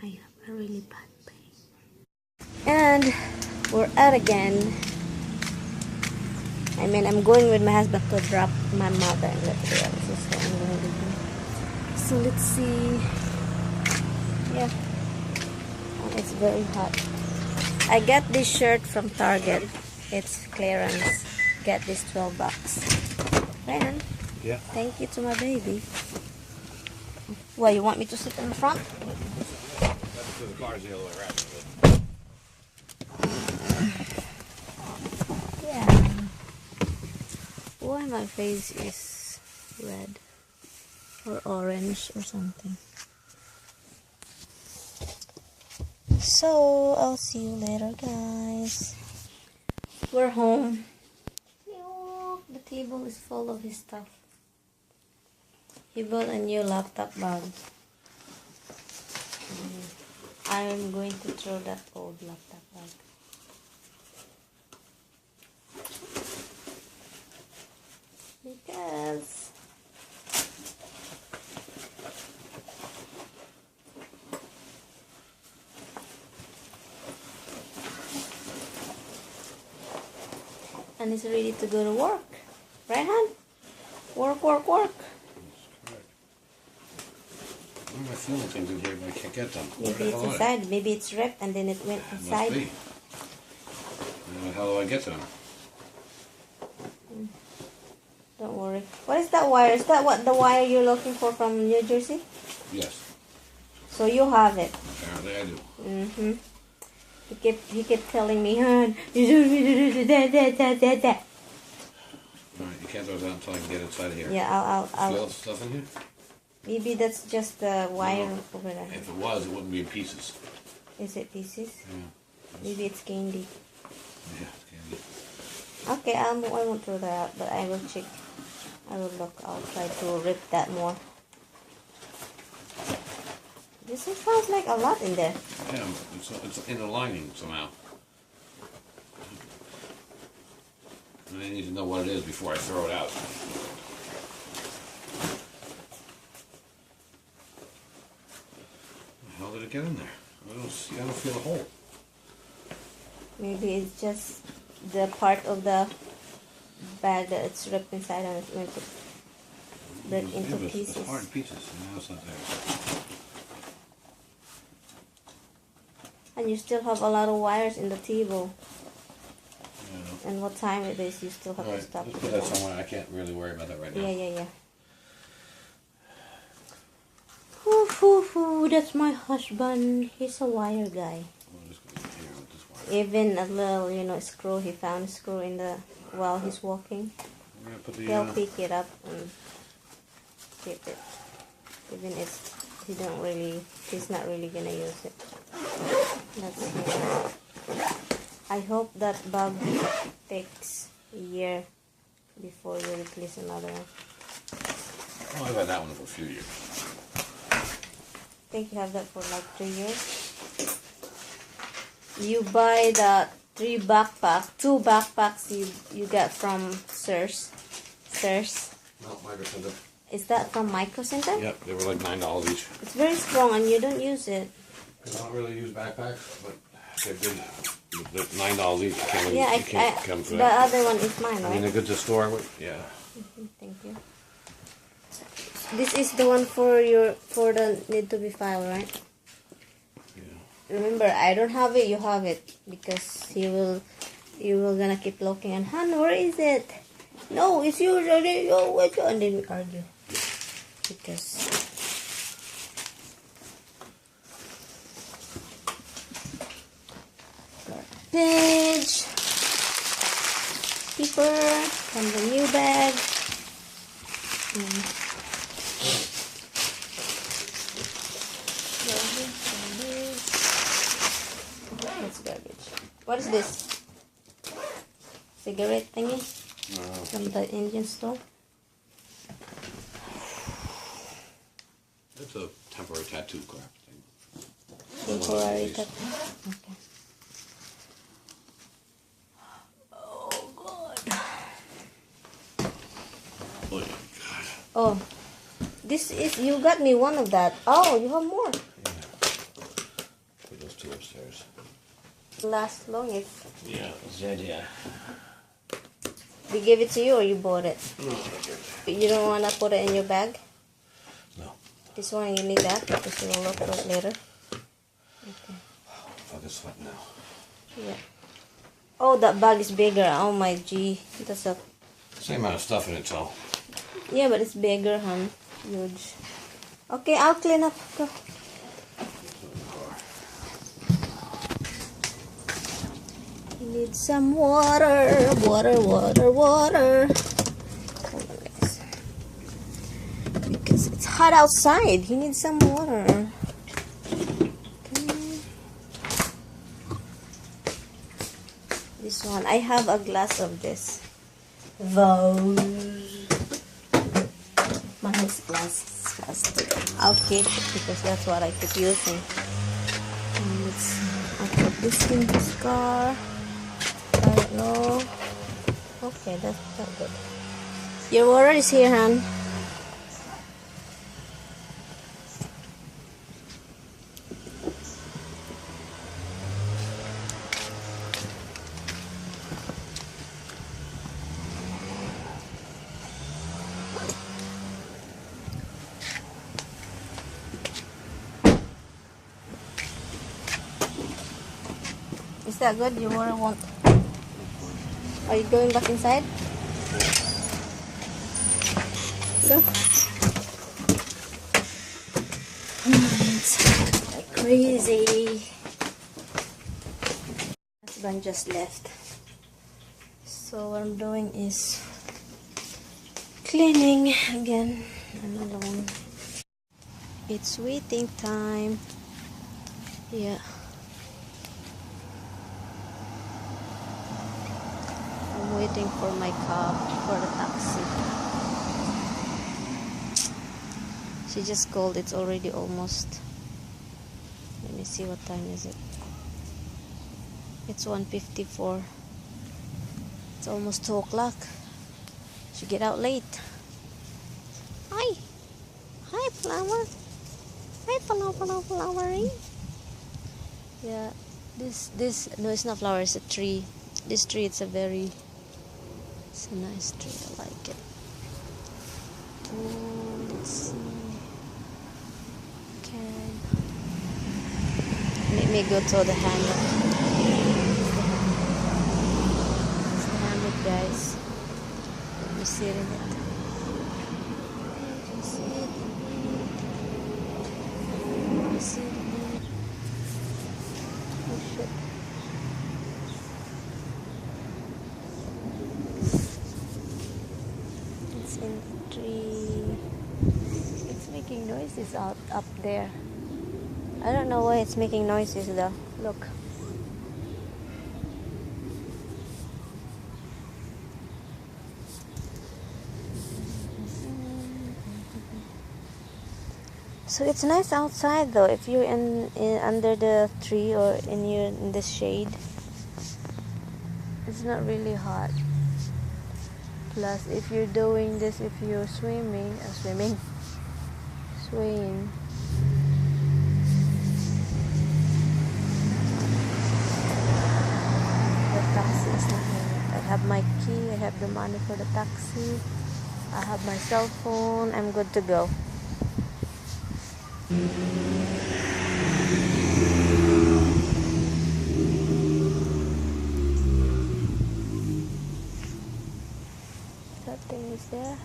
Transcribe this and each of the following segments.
I have a really bad pain. And we're out again. I mean, I'm going with my husband to drop my mother and let's see what this is what I'm going to do. So let's see. Yeah. And it's very hot. I got this shirt from Target. It's clearance. Get this $12. Ryan, yeah. Thank you to my baby. Well, you want me to sit in the front? The car's the other way around. Yeah. Why my face is red or orange or something. So I'll see you later, guys. We're home. Look, the table is full of his stuff. He bought a new laptop bag. I'm going to throw that old laptop bag. Because and he's ready to go to work. Right, hon? Work, work, work. Where am I feeling things in here but I can't get them? Maybe it's inside. Maybe it's ripped and then it went inside. Must be. How do I get to them? Don't worry. What is that wire? Is that what the wire you're looking for from New Jersey? Yes. So you have it. Apparently I do. Mm-hmm. He kept telling me, hon, you do that. Alright, you can't throw it out until I can get inside of here. Yeah, I'll Feel stuff in here? maybe that's just the wire over there. If it was, it wouldn't be in pieces. Is it pieces? Yeah. Maybe it's candy. Yeah, it's candy. Okay, I won't throw that out, but I will check. I will look. I'll try to rip that more. This sounds like a lot in there. Yeah, it's in the lining somehow. And I need to know what it is before I throw it out. How did it get in there? I don't feel the hole. Maybe it's just the part of the bag that it's ripped inside and it's going to break into pieces. It's hard pieces. Now it's not there. And you still have a lot of wires in the table. Yeah. And what time it is, you still have to stop. Let's put that somewhere. I can't really worry about that right now. Yeah. Whoo, that's my husband. He's a wire guy. Even a little, screw, he found a screw in the, while he's walking. He'll pick it up and keep it. Even if he's not really gonna use it. Let's see. I hope that bug takes a year before you replace another one. Well, I've had that one for a few years. I think you have that for like 3 years. You buy the 2 backpacks you got from Sears. No, Micro Center. Is that from Micro Center? Yep, they were like $9 each. It's very strong and you don't use it. I don't really use backpacks, but they're good. They're $9 each. Yeah, come for the that. other one is mine, I right? mean, they're good to store with. Yeah. Thank you. This is the one for the need to be filed, right? Yeah. Remember, I don't have it, you have it, because you will gonna keep looking and, hon, where is it? No, it's yours already. Oh, wait, and then we argue because page paper from the new bag. That's garbage. What is this? Cigarette thingy? From the Indian store? It's a temporary tattoo crap thing. Temporary tattoo? Okay. Oh, God. Oh, God. Oh, this is, you got me one of that. Oh, you have more. Yeah. two upstairs. Last long if Yeah, that's the idea. they gave it to you or you bought it? No, okay. You don't want to put it in your bag? No. This one you need that because you will look for it later. Okay. Fuck, it's sweating now. Yeah. Oh, that bag is bigger. Oh my gee. That's a... Same amount of stuff in it, so. Yeah, but it's bigger, hon. Huge. Okay, I'll clean up. Go. You need some water. Water, water, water. Hold on, guys. Because it's hot outside. You need some water. Okay. This one. I have a glass of this. Vose. Man's glass. I'll keep it because that's what I keep using. And I'll put this in this car. I don't know. Okay, that's not good. Your water is here, hon. Is that good? Your water won't. Are you going back inside? Go. It's like crazy. Husband just left. So what I'm doing is cleaning again. I'm alone. It's waiting time. Yeah. I'm waiting for my cab, for the taxi. She just called. It's already almost. Let me see what time is it. It's 1:54. It's almost 2 o'clock. She get out late. Hi. Hi, flower. Hi, flowery. Yeah. No, it's not flower. It's a tree. This tree, it's a nice tree. I like it. Let's see. Okay. Let me go to the hammock. It's the hammock, guys. Let me sit in it. Let me sit in it. Oh shit. In the tree. It's making noises up there. I don't know why it's making noises though. Look. So it's nice outside though if you're in under the tree or in the shade. It's not really hot. Plus, if you're doing this, if you're swaying, the taxi is not here. I have my key, I have the money for the taxi, I have my cell phone, I'm good to go. That thing is there.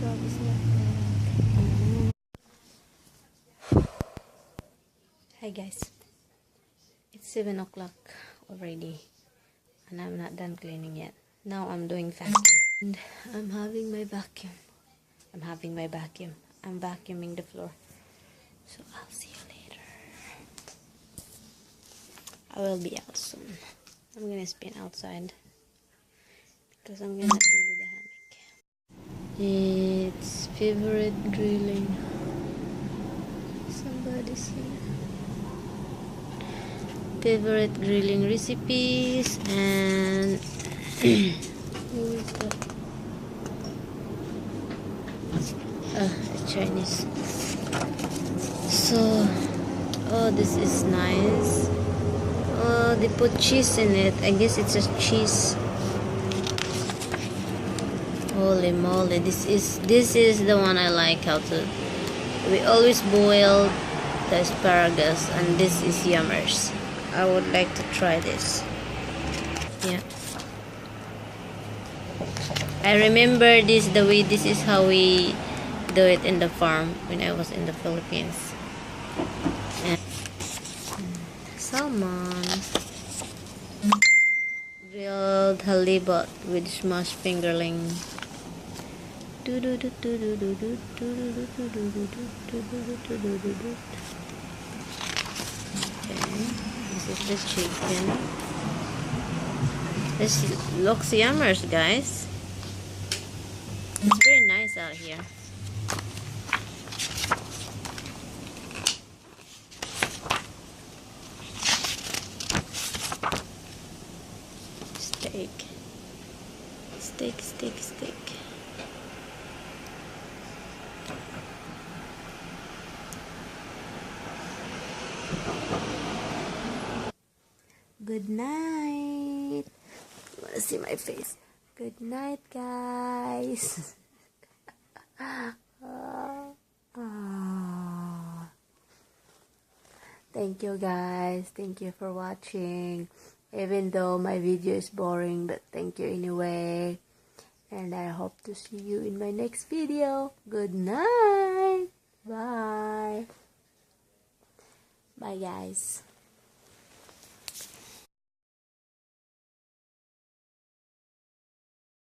Dog is not there. Hi guys, it's 7 o'clock already and I'm not done cleaning yet. Now I'm doing fasting and I'm having my vacuum. I'm vacuuming the floor. So I'll see you later. I will be out soon. I'm gonna spin outside because I'm gonna do the hammock. It's favorite grilling. Somebody's here. Favorite grilling recipes and Chinese. So, oh, this is nice. Oh, they put cheese in it. I guess it's a cheese. Holy moly, this is the one I like. How to, we always boil the asparagus, and this is yummers. I would like to try this. Yeah, I remember this, the way this is how we do it in the farm when I was in the Philippines. And salmon, grilled halibut with smashed fingerling. Okay, this is the chicken. This looks yummers, guys. It's very nice out here. Steak. Good night. You wanna see my face? Good night, guys. Thank you, guys. Thank you for watching. Even though my video is boring, but thank you anyway. And I hope to see you in my next video. Good night. Bye. Bye, guys.